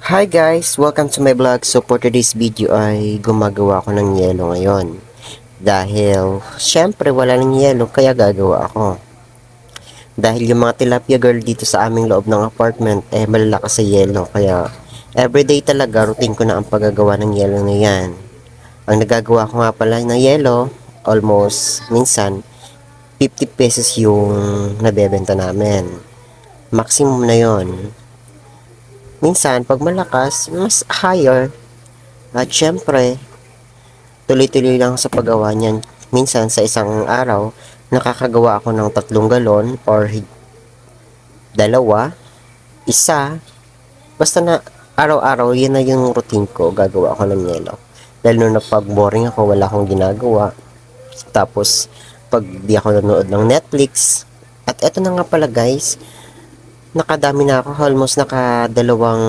Hi guys! Welcome to my vlog. So for today's video ay gumagawa ako ng yelo ngayon. Dahil syempre wala ng yelo kaya gagawa ako. Dahil yung mga tilapia girl dito sa aming loob ng apartment malalakas sa yelo. Kaya everyday talaga routine ko na ang paggagawa ng yelo na yan. Ang nagagawa ko nga pala ng yelo, almost minsan 50 pesos yung nabebenta namin. Maximum na yon. Minsan, pag malakas, mas higher. At syempre, tuloy-tuloy lang sa paggawa niyan. Minsan, sa isang araw, nakakagawa ako ng 3 galon or dalawa, isa. Basta na araw-araw, yun na yung routine ko. Gagawa ako ng yelo. Dahil nung napag-boring ako, wala akong ginagawa. Tapos, pag di ako nanonood ng Netflix. At eto na nga pala guys, nakadami na ako. Almost nakadalawang